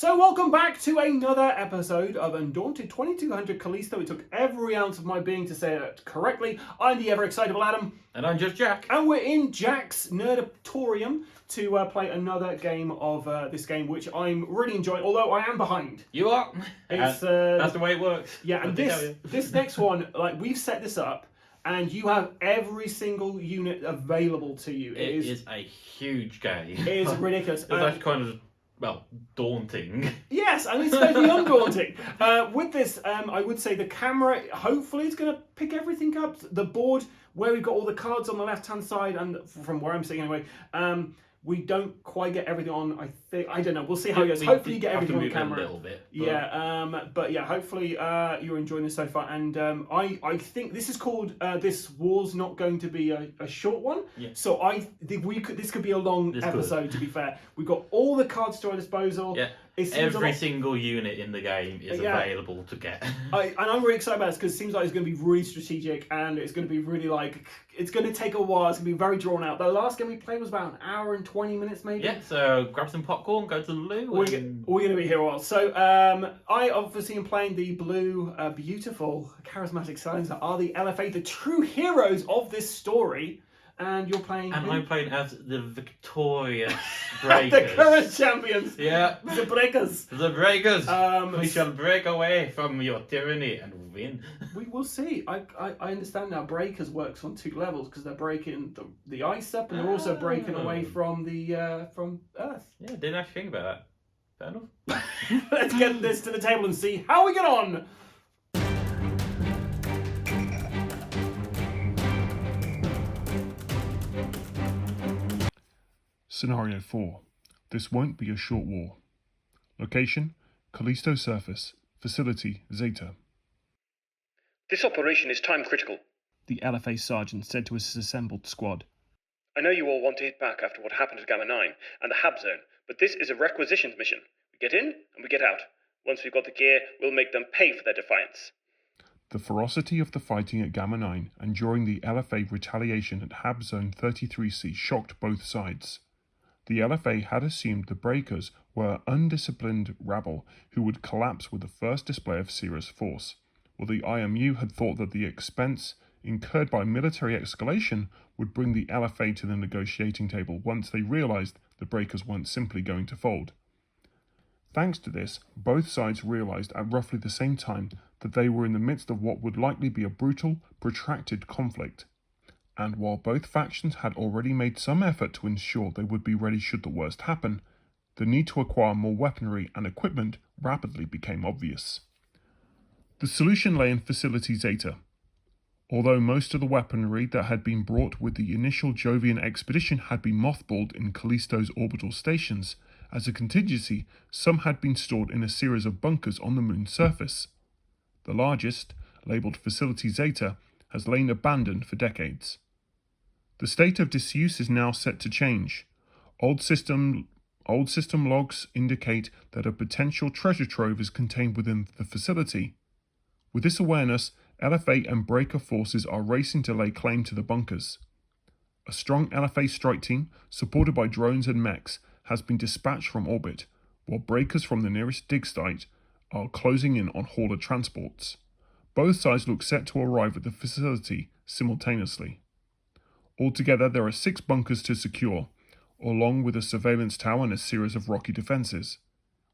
So welcome back to another episode of Undaunted 2200 Callisto. It took every ounce of my being to say it correctly. I'm the ever-excitable Adam. And I'm just Jack. And we're in Jack's Nerdatorium to play another game of this game, which I'm really enjoying, although I am behind. You are. It's, that's the way it works. Yeah, and this next one, like, we've set this up, and you have every single unit available to you. It is a huge game. It is ridiculous. It's actually kind of, well, daunting. Yes, and it's going to be undaunting. With this, I would say the camera, hopefully, is going to pick everything up. The board, where we've got all the cards on the left-hand side, and from where I'm sitting anyway, we don't quite get everything on, I think. I don't know. We'll see how it goes. Hopefully you get everything on camera. A little bit. But... Yeah, but yeah, hopefully you're enjoying this so far. And I think this is called, this war's not going to be a short one. Yeah. So I think this could be a long episode, to be fair. We've got all the cards to our disposal. Yeah. Every single unit in the game is available to get. And I'm really excited about this because it seems like it's going to be really strategic and it's going to be really it's going to take a while. It's going to be very drawn out. The last game we played was about an hour and 20 minutes maybe. Yeah, so grab some popcorn, go to the loo. We're going to be here a while. So I obviously am playing the blue, beautiful, charismatic Silencer are the LFA, the true heroes of this story. And you're playing... And I'm playing as the victorious Breakers. The current champions. Yeah. The Breakers. The Breakers. We shall break away from your tyranny and win. We will see. I understand now Breakers works on two levels because they're breaking the ice up and they're also breaking away from the from Earth. Yeah, didn't actually think about that. Fair enough. Let's get this to the table and see how we get on. Scenario 4. This won't be a short war. Location: Callisto surface. Facility: Zeta. This operation is time critical. The LFA sergeant said to his assembled squad. I know you all want to hit back after what happened at Gamma 9 and the Hab Zone, but this is a requisitions mission. We get in and we get out. Once we've got the gear, we'll make them pay for their defiance. The ferocity of the fighting at Gamma 9 and during the LFA retaliation at Hab Zone 33C shocked both sides. The LFA had assumed the Breakers were undisciplined rabble who would collapse with the first display of serious force, while the IMU had thought that the expense incurred by military escalation would bring the LFA to the negotiating table once they realized the Breakers weren't simply going to fold. Thanks to this, both sides realized at roughly the same time that they were in the midst of what would likely be a brutal, protracted conflict. And while both factions had already made some effort to ensure they would be ready should the worst happen, the need to acquire more weaponry and equipment rapidly became obvious. The solution lay in Facility Zeta. Although most of the weaponry that had been brought with the initial Jovian expedition had been mothballed in Callisto's orbital stations, as a contingency, some had been stored in a series of bunkers on the moon's surface. The largest, labelled Facility Zeta, has lain abandoned for decades. The state of disuse is now set to change. Old system logs indicate that a potential treasure trove is contained within the facility. With this awareness, LFA and Breaker forces are racing to lay claim to the bunkers. A strong LFA strike team, supported by drones and mechs, has been dispatched from orbit, while Breakers from the nearest dig site are closing in on hauler transports. Both sides look set to arrive at the facility simultaneously. Altogether, there are 6 bunkers to secure, along with a surveillance tower and a series of rocky defences.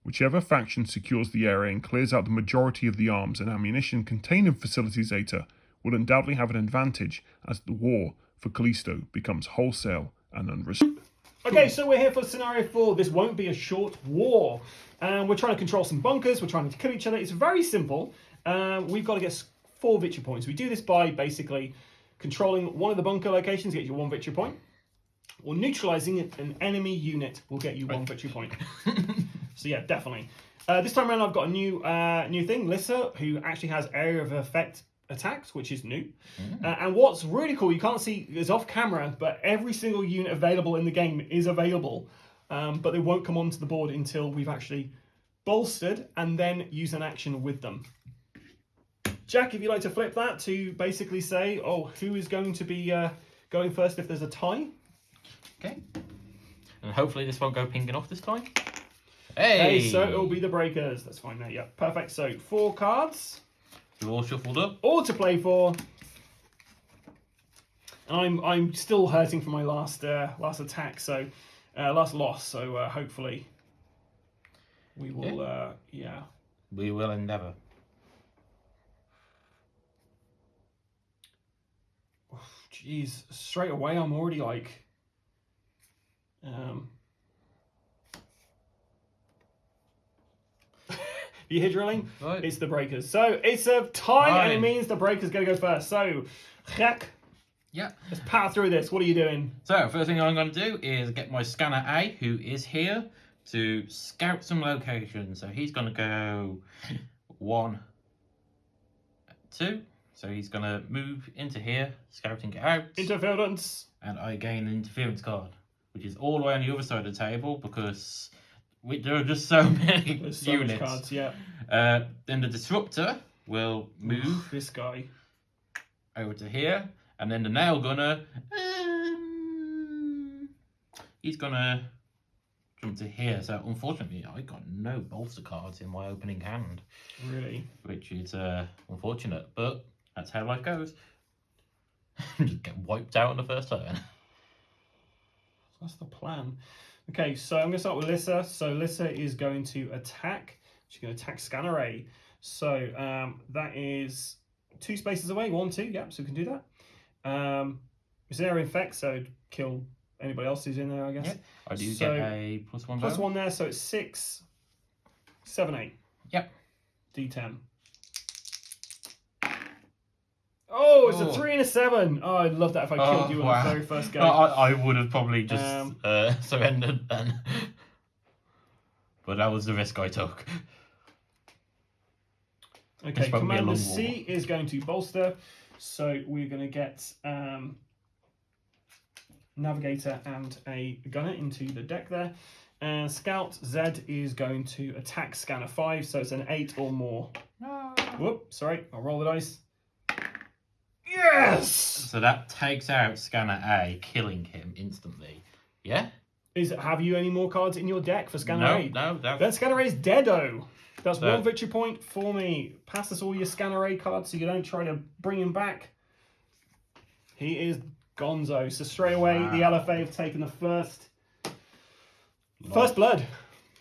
Whichever faction secures the area and clears out the majority of the arms and ammunition contained in Facility Zeta will undoubtedly have an advantage as the war for Callisto becomes wholesale and unrestricted. Okay, so we're here for Scenario 4. This won't be a short war. We're trying to control some bunkers. We're trying to kill each other. It's very simple. We've got to get 4 victory points. We do this by basically controlling one of the bunker locations, get you 1 victory point. Or neutralizing an enemy unit will get you 1 victory point. So yeah, definitely. This time around I've got a new thing, Lissa, who actually has area of effect attacks, which is new. And what's really cool, you can't see, it's off camera, but every single unit available in the game is available. But they won't come onto the board until we've actually bolstered and then use an action with them. Jack, if you'd like to flip that to basically say, who is going to be going first if there's a tie? Okay. And hopefully this won't go pinging off this time. Hey! So it'll be the breakers. Let's find that. Yep, perfect. So 4 cards. They're all shuffled up. All to play for. I'm still hurting from my last attack, so last loss. So hopefully we will. Yeah. We will endeavour. Jeez, straight away I'm already like. You hear drilling? Right. It's the breakers. So it's a tie, and it Fine. means the breakers going to go first. So, Gek, Yeah. let's power through this. What are you doing? So, first thing I'm going to do is get my scanner A, who is here, to scout some locations. So he's going to go 1, 2. So he's going to move into here, scouting it out. Interference. And I gain an interference card, which is all the way on the other side of the table because there are just so many There's so units. much cards, yeah. Then the disruptor will move This guy. over to here, and then the nail gunner, he's gonna jump to here. So unfortunately, I got no bolster cards in my opening hand, Really? which is unfortunate, but that's how life goes. Just get wiped out on the first turn. That's the plan. Okay, so I'm going to start with Lissa. So Lissa is going to attack. She's going to attack Scanner A. So that is 2 spaces away. 1, 2. Yep, so we can do that. It's an area effect, so kill anybody else who's in there, I guess. Yep. I do So, get a +1 Plus bonus. 1 there, so it's 6, 7, 8. Yep. D10. Oh, it's a Oh. 3 and a 7. Oh, I'd love that if I killed you on the very first game. I would have probably just surrendered then. But that was the risk I took. Okay, It's probably a Commander long C is going to bolster. So we're going to get Navigator and a Gunner into the deck there. And Scout Z is going to attack Scanner 5, so it's an 8 or more. Whoop, sorry, I'll roll the dice. Yes! So that takes out Scanner A, killing him instantly. Yeah? Have you any more cards in your deck for Scanner A? No. Then Scanner A is deado. That's So- 1 victory point for me. Pass us all your Scanner A cards so you don't try to bring him back. He is gonzo. So straight away, the LFA have taken the first blood.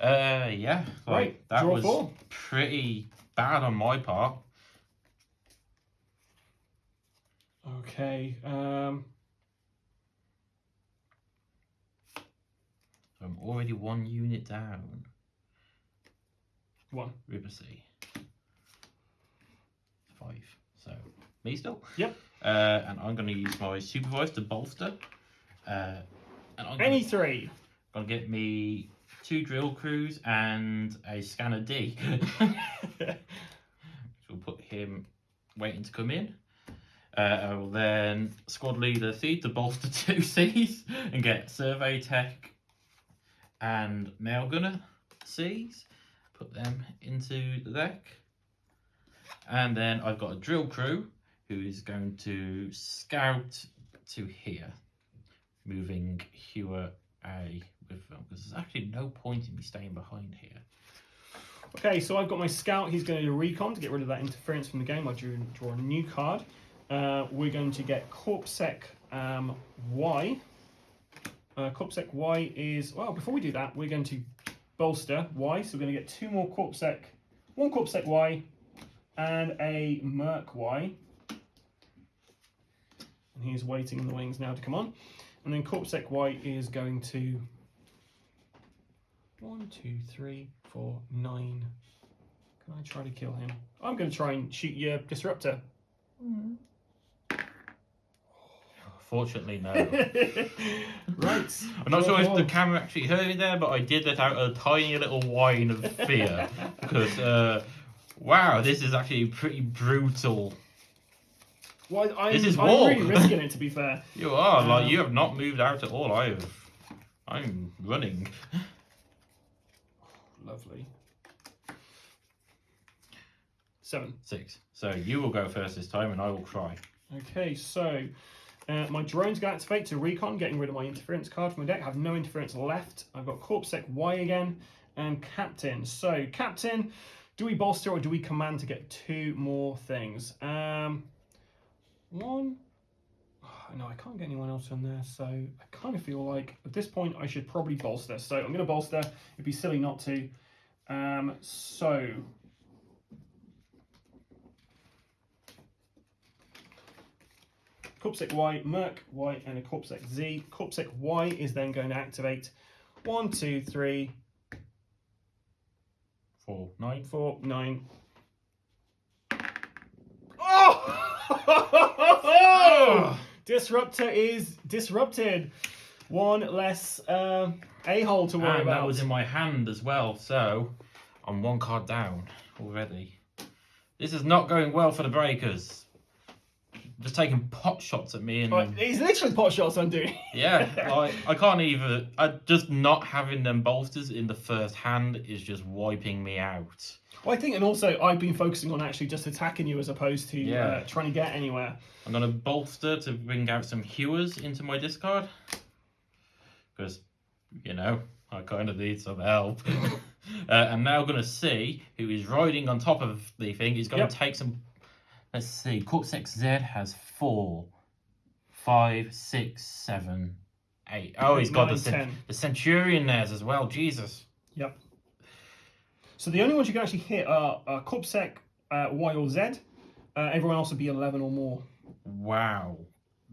Yeah. Right, That draw was 4. pretty bad on my part. Okay. I'm already 1 unit down. 1. River Sea. 5. So, me still? Yep. And I'm going to use my supervise to bolster. And I'm Any 3. going to get me 2 drill crews and a scanner D. Which will put him waiting to come in. I will then squad leader C to bolster 2 Cs and get survey tech and nail gunner Cs. Put them into the deck. And then I've got a drill crew who is going to scout to here, moving Hewer A with them because there's actually no point in me staying behind here. Okay, so I've got my Scout. He's going to do recon to get rid of that interference from the game. I draw a new card. We're going to get Corpsec Y. Corpsec Y is... Well, before we do that, we're going to bolster Y. So we're going to get 2 more Corpsec. 1 Corpsec Y and a Merc Y. And he's waiting in the wings now to come on. And then Corpsec Y is going to... 1, 2, 3, 4, 9. Can I try to kill him? I'm going to try and shoot your Disruptor. Fortunately, no. Right. I'm not sure if the Draw camera actually heard me there, but I did let out a tiny little whine of fear. Because, wow, this is actually pretty brutal. Well, This is I'm war. really risking it, to be fair. You are, like, you have not moved out at all. I'm running. Lovely. 7. 6. So you will go first this time, and I will try. Okay, so my drone's going to activate to recon, getting rid of my interference card from my deck. I have no interference left. I've got Corpsec Y again, and Captain. So, Captain, do we bolster or do we command to get 2 more things? One. No, I can't get anyone else on there, so I kind of feel like at this point I should probably bolster. So I'm going to bolster. It'd be silly not to. So Corpsec Y, Merc Y, and a Corpsec Z. Corpsec Y is then going to activate 1, 2, 3, 4, 9. 4, 9. Oh! Disruptor is disrupted. 1 less a-hole to worry And about. that was in my hand as well, so I'm 1 card down already. This is not going well for the Breakers. Just taking pot shots at me and He's literally pot shots I'm doing. yeah, like I can't even. Just not having them bolsters in the first hand is just wiping me out. Well, I think, and also I've been focusing on actually just attacking you as opposed to trying to get anywhere. I'm gonna bolster to bring out some hewers into my discard because you know I kind of need some help. I'm now gonna see who is riding on top of the thing. He's gonna take some. Let's see. Corpsec Z has 4, 5, 6, 7, 8. Oh, he's got 9, the Centurion there as well. Jesus. Yep. So the only ones you can actually hit are Corpsec Y or Z. Everyone else would be 11 or more. Wow.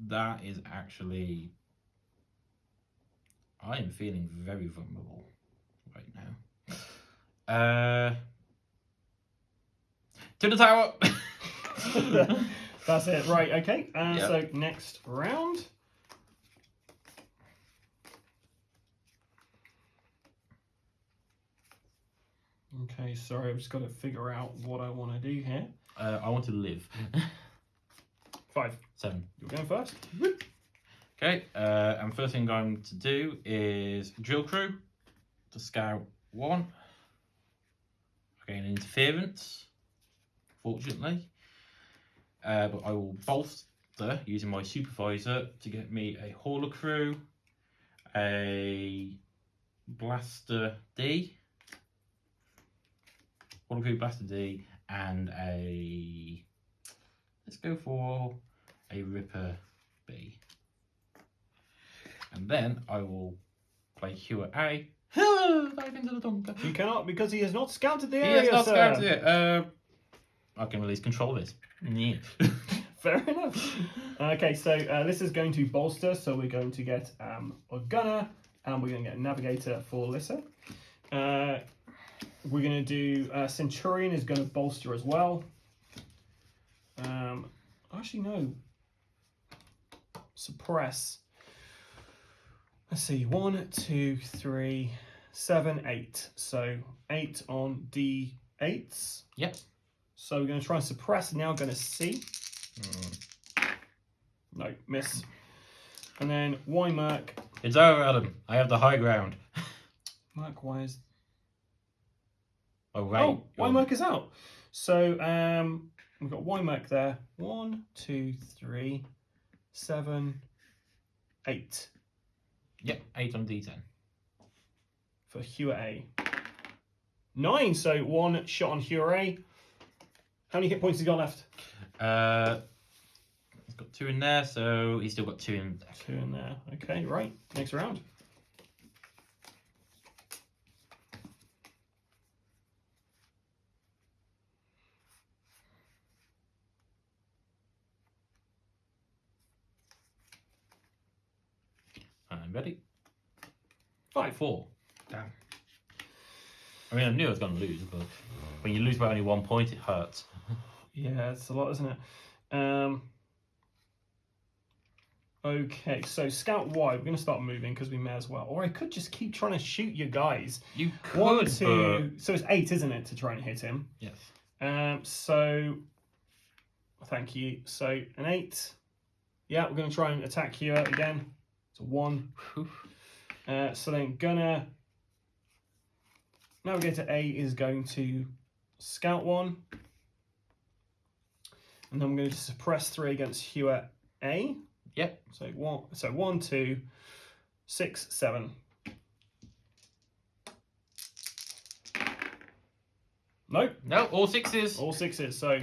That is actually... I am feeling very vulnerable right now. To the tower! That's it. Right, okay. Yep. So next round. Okay, sorry, I've just got to figure out what I want to do here. I want to live. 5. 7. You're going first. Okay, and first thing I'm going to do is drill crew to scout 1. Okay, an interference, fortunately. But I will bolster using my supervisor to get me a hauler crew, a blaster D, hauler crew, blaster D, and a, let's go for a ripper B. And then I will play Hewer A. Dive into the bunker. You cannot, because he has not scouted the He area, has not sir. scouted it. I can at least control this. Yeah. Fair enough. Okay, so this is going to bolster, so we're going to get a gunner, and we're going to get a navigator for Lissa. We're going to do Centurion is going to bolster as well. Actually, no. Suppress. Let's see, 1, 2, 3, 7, 8. So 8 on D8s. Yep. So we're going to try and suppress. Now going to C. No, miss. And then Y Merc. It's over, Adam. I have the high ground. Merc Y is. Oh, right. Oh, Y Merc is out. So we've got Y Merc there. 1, 2, 3, 7, 8. Yep, 8 on D10. For Hewer A. 9. So 1 shot on Hewer A. How many hit points has he got left? He's got 2 in there, so he's still got 2 in there. 2 in there. Okay, right. Next round. I'm ready. 5. 4. Damn. I mean, I knew I was going to lose, but when you lose by only 1 point, it hurts. Yeah, it's a lot, isn't it? Okay, so Scout Y, we're going to start moving because we may as well. Or I could just keep trying to shoot you guys. You could, 1, 2... So it's 8, isn't it, to try and hit him? Yes. So... Thank you. So an 8. Yeah, we're going to try and attack here again. It's a 1. So then Gunner... Navigator A is going to Scout 1. And then I'm going to suppress 3 against Hewer A. Yep. So 1, 2, 6, 7. Nope. No, all sixes. All sixes. So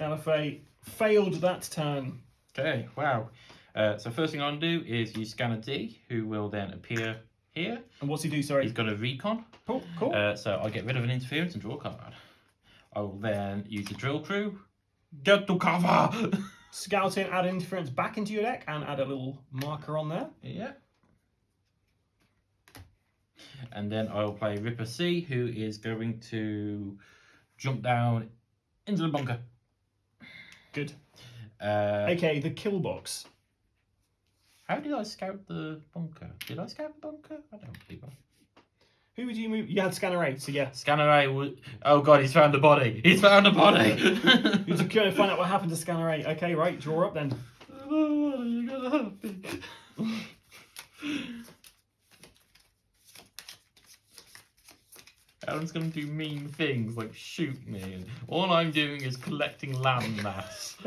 LFA failed that turn. Okay, wow. So first thing I'm going to do is use Scanner D, who will then appear here. And what's he do, sorry? He's going to recon. Cool, cool. So I get rid of an interference and draw a card. I will then use the drill crew. Get to cover! Scout in, add interference back into your deck, and add a little marker on there. Yeah. And then I'll play Ripper C, who is going to jump down into the bunker. Good. Uh, AKA the kill box. How did I scout the bunker? Did I scout the bunker? I don't believe I. Who would you move? You had Scanner 8, so yeah. Scanner A would. Oh god, he's found the body. He's found the body. You just go and find out what happened to Scanner 8. Okay, right, draw up then. Oh, you're gonna help me. Alan's gonna do mean things like shoot me, and all I'm doing is collecting land mass.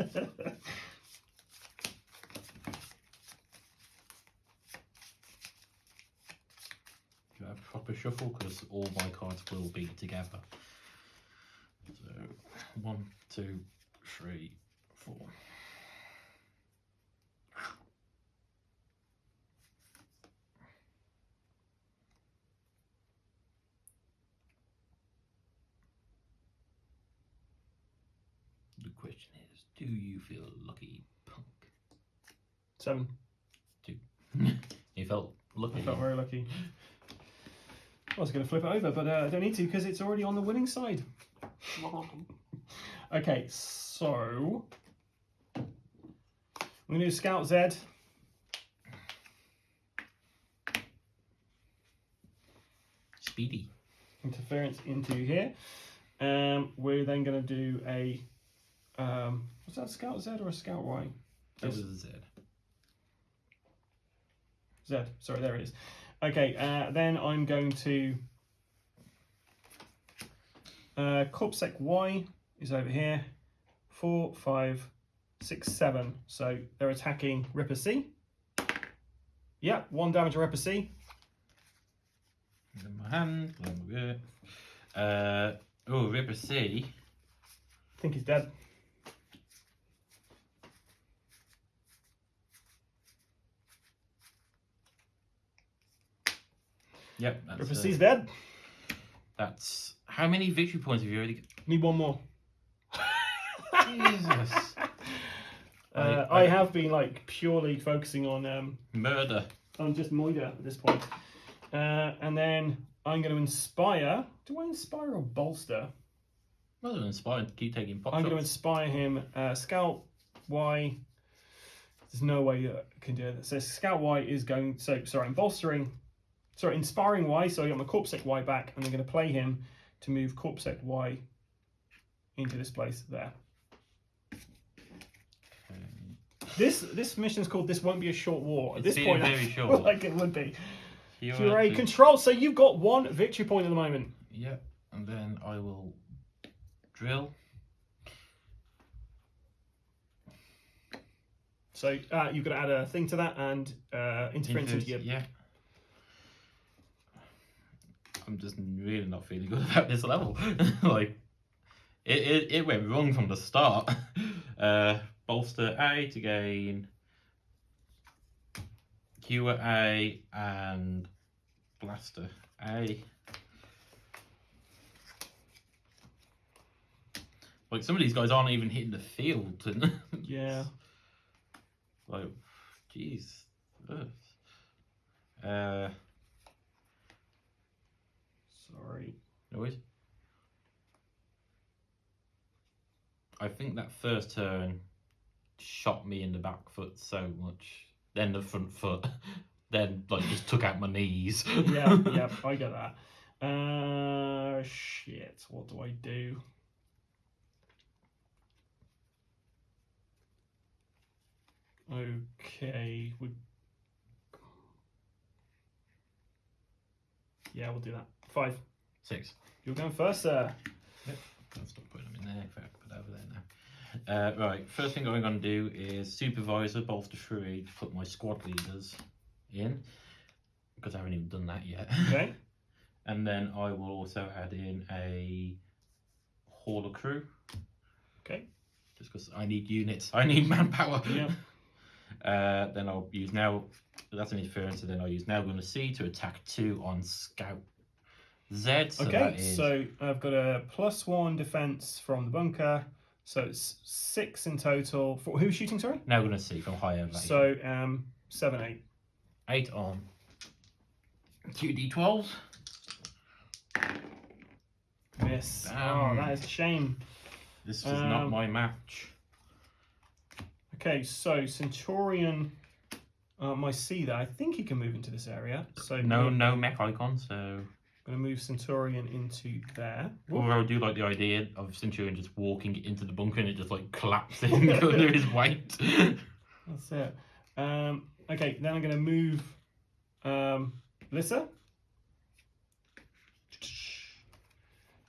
Do a proper shuffle because all my cards will be together. So 1, 2, 3, 4. The question is, do you feel lucky, punk? 7. 2. You felt lucky. I felt very lucky. I was going to flip it over, but I don't need to because it's already on the winning side. Okay, so I'm going to do Scout Z. Speedy. Interference into here. We're then going to do a was that Scout Z or a Scout Y? That was a Z. Z. Sorry, there it is. Okay, then I'm going to Corpsec Y is over here. 4, 5, 6, 7. So they're attacking Ripper C. Yeah, 1 damage on Ripper C. In my hand. Oh, Ripper C. I think he's dead. Yep. Ripper C's dead. That's how many victory points have you already got? Need one more. Jesus. I have been like purely focusing on Murder. just Moida at this point. And then I'm going to inspire. Do I inspire or bolster? Rather than inspired to keep taking pop I'm shots. going to inspire him. Scout Y. There's no way I can do it. So Scout Y is going. So sorry, I'm bolstering. Sorry, inspiring Y. So I got my Corpsec Y back, and I'm going to play him to move Corpsec Y into this place there. This mission is called "This Won't Be a Short War." At It's this point, very I feel short. like it would be. You're Puree control. So you've got 1 victory point at the moment. Yep, and then I will drill. So you've got to add a thing to that and interference into your. Yeah. I'm just really not feeling good about this level. Like, it went wrong from the start. Bolster A to gain Hewer A and Blaster A. Like, some of these guys aren't even hitting the field. Yeah. Like, jeez. Sorry. No worries. I think that first turn shot me in the back foot so much, then the front foot, then like just took out my knees. Yeah, yeah, I get that. Shit, what do I do? Okay, yeah, we'll do that. 5. 6. You're going first, sir. Yep. I'll stop putting them in there. In fact, put that over there now. Right, first thing I'm going to do is supervisor, bolster 3, to put my squad leaders in, because I haven't even done that yet. Okay. And then I will also add in a hauler crew. Okay. Just because I need units. I need manpower. Yeah. Then I'll use now. That's an interference. So then I'll use now going to C to attack 2 on Scout Z. So Okay, that is, so I've got a +1 defense from the bunker. So it's 6 in total. For, who's shooting, sorry? now going to C from high elevation. So 7, 8. 8 on 2d12. Miss. Oh, that is a shame. This is not my match. Okay, so Centurion, my C there, I think he can move into this area. So No mech icon, so. I'm going to move Centurion into there. Although I do like the idea of Centurion just walking into the bunker and it just like collapsing under his weight. That's it. Okay, then I'm going to move Lissa.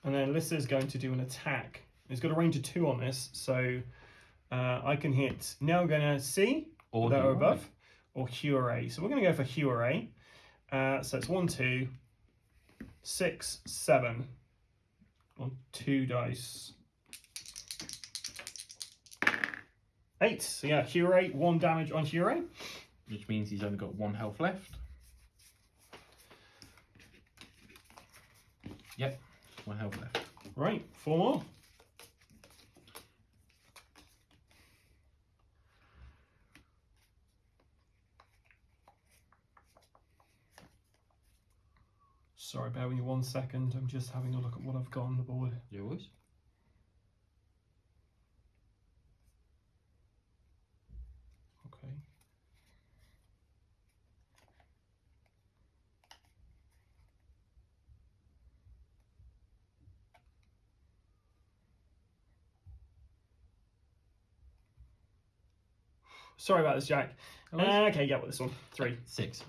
And then Lissa's going to do an attack. It's got a range of 2 on this, so I can hit. Now I'm going to C, Or there or Hue above, or Hue. So we're going to go for Hue. So it's 1, 2, 6, 7 on 2 dice. 8. So yeah, Hue, 1 damage on Hue. Which means he's only got 1 health left. Yep, 1 health left. Right, 4 more. Sorry, bear with me 1 second. I'm just having a look at what I've got on the board. You always? Okay. Sorry about this, Jack. Okay, yeah, with this one. 3. 6.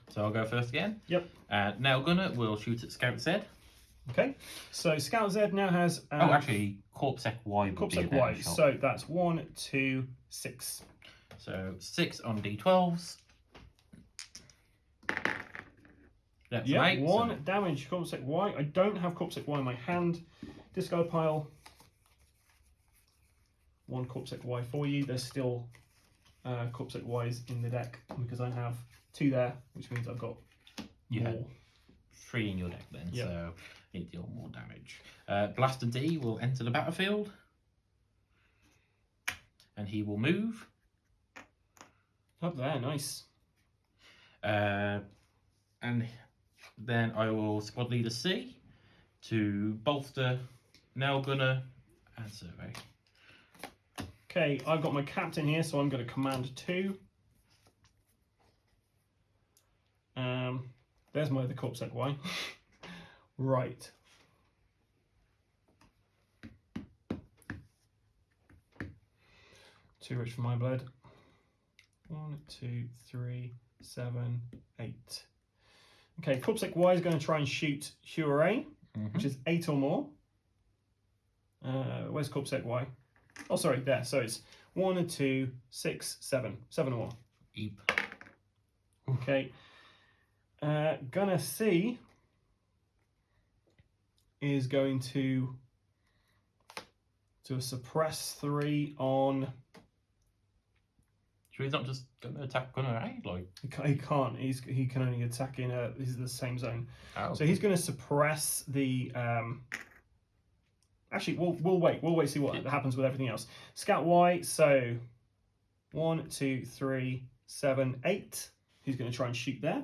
So I'll go first again. Yep. Now Gunner will shoot at Scout Z. Okay. So Scout Z now has. Oh, actually, Corpsec Y would be a Corpsec better Y. shot. So that's 1, 2, 6. So 6 on D12s. That's Yeah, 8. 1 So damage. Corpsec Y. I don't have Corpsec Y in my hand. Discard pile. 1 Corpsec Y for you. There's still Corpsec Ys in the deck because I have 2 there, which means I've got you more. had 3 in your deck then, Yep. so you deal more damage. Blaster D will enter the battlefield. And he will move. Up there, nice. And then I will squad leader C to bolster Nail Gunner and Survey. Okay, I've got my captain here, so I'm going to command 2. There's my other Corpsec Y. Right. Too rich for my blood. 1, 2, 3, 7, 8. Okay, Corpsec Y is going to try and shoot Hue, which is 8 or more. Where's Corpsec Y? Oh, sorry, there. So it's 1, 2, 6, 7. 7 or more. Eep. Okay. Gunner C is going to do a suppress 3 on. Should we not just going to attack Gunner A? Like, He can't. He can only attack in the same zone. oh. So he's going to suppress the. Actually, we'll wait. We'll wait. See what happens with everything else. Scout Y. So 1, 2, 3, 7, 8. He's going to try and shoot there.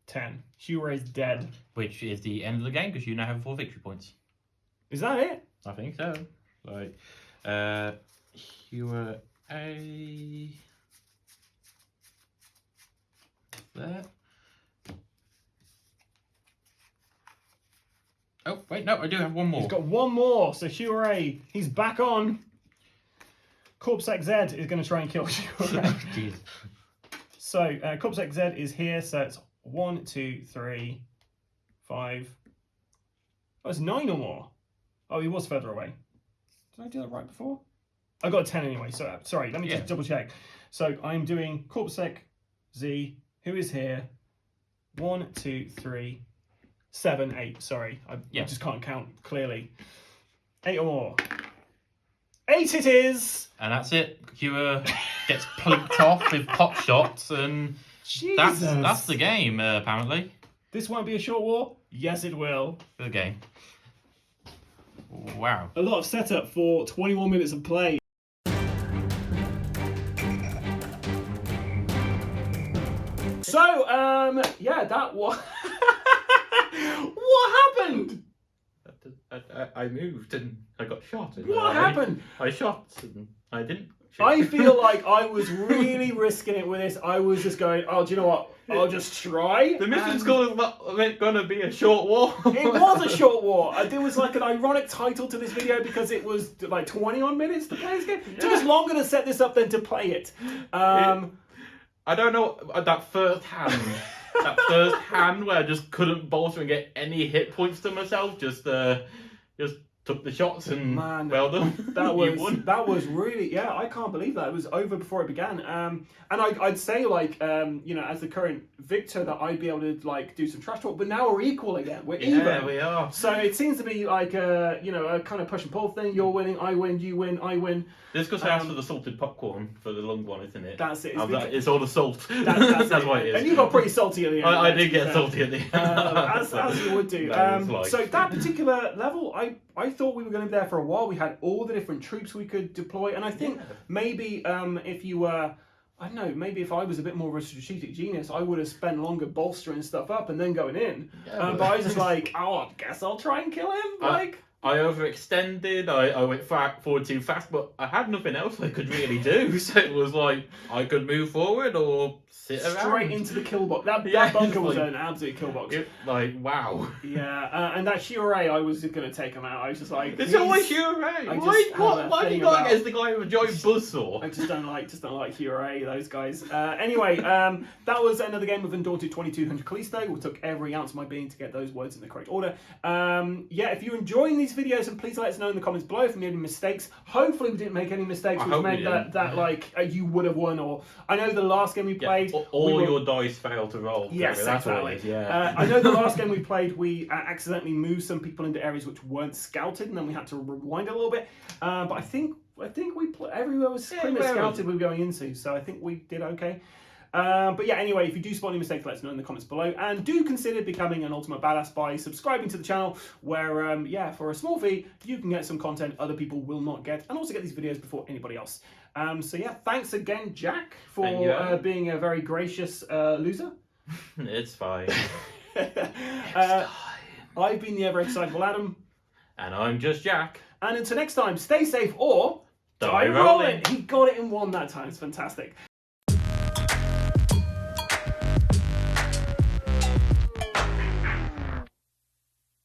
10. Hue is dead. Which is the end of the game because you now have 4 victory points. Is that it? I think so. Like, Hue A. There. Oh, wait, no, I do have one more. He's got 1 more. So Hue, he's back on. Corpsec Z is going to try and kill Hue. Jeez. So Corpsec Z is here. So it's 1, 2, 3, 5. Oh, it's 9 or more. Oh, he was further away. Did I do that right before? I got a 10 anyway. So sorry, let me just double check. So I'm doing Corpsec Z, who is here, 1, 2, 3, 7, 8. Sorry, I just can't count clearly. 8 or more. 8 it is! And that's it. Cure gets plinked off with pop shots, and that's the game, apparently. This won't be a short war? Yes, it will. Good game. Wow. A lot of setup for 21 minutes of play. So, yeah, that was... What happened? I moved and I got shot. And What happened? I shot and I didn't shoot. I feel like I was really risking it with this. I was just going, oh, do you know what? I'll just try. The mission's going to be a short war. It was a short war. There was like an ironic title to this video because it was like 21 minutes to play this game. It took us longer to set this up than to play it. I don't know, that first hand. That first hand where I just couldn't bolster and get any hit points to myself. Just took the shots and well done. That was really, yeah, I can't believe that. It was over before it began. And I'd say like, you know, as the current victor that I'd be able to like do some trash talk, but now we're equal again. We're even. Yeah, we are. So it seems to be like you know, a kind of push and pull thing. You're winning, I win, you win, I win. This because I asked for the salted popcorn for the long one, isn't it? That's it. It's all the salt. That's what it is. And you got pretty salty at the end. I did get salty at the end. As you would do. So that particular level, I thought we were going to be there for a while. We had all the different troops we could deploy, and I think maybe if you were, I don't know, maybe if I was a bit more of a strategic genius, I would have spent longer bolstering stuff up and then going in. But I was just like, oh, I guess I'll try and kill him. I overextended, I went forward too fast, but I had nothing else I could really do. So it was like, I could move forward or sit around. Straight into the kill box. That bunker was an absolute kill box. Wow. Yeah, and that Shiorei, I was going to take him out. I was just like... It's always Shiorei. Why have you gone against the guy with a giant buzzsaw? I just don't like Shiorei, those guys. Anyway, that was another game of Undaunted 2200 Callisto. We took every ounce of my being to get those words in the correct order. Yeah, if you're enjoying these videos, and please let us know in the comments below if we made any mistakes. Hopefully we didn't make any mistakes which meant that like you would have won, or I know the last game we played your dice failed to roll. Yes, that's exactly. what it is, yeah. I know the last game we played we accidentally moved some people into areas which weren't scouted, and then we had to rewind a little bit, but I think everywhere was pretty much scouted we were going into, so I think we did okay. But yeah, anyway, if you do spot any mistakes, let us know in the comments below, and do consider becoming an Ultimate Badass by subscribing to the channel, where yeah, for a small fee you can get some content other people will not get, and also get these videos before anybody else. So yeah, thanks again, Jack, for being a very gracious loser. It's fine. I've been the ever excitable Adam, and I'm just Jack, and until next time, stay safe or Die Rollin. He got it in one that time. It's fantastic.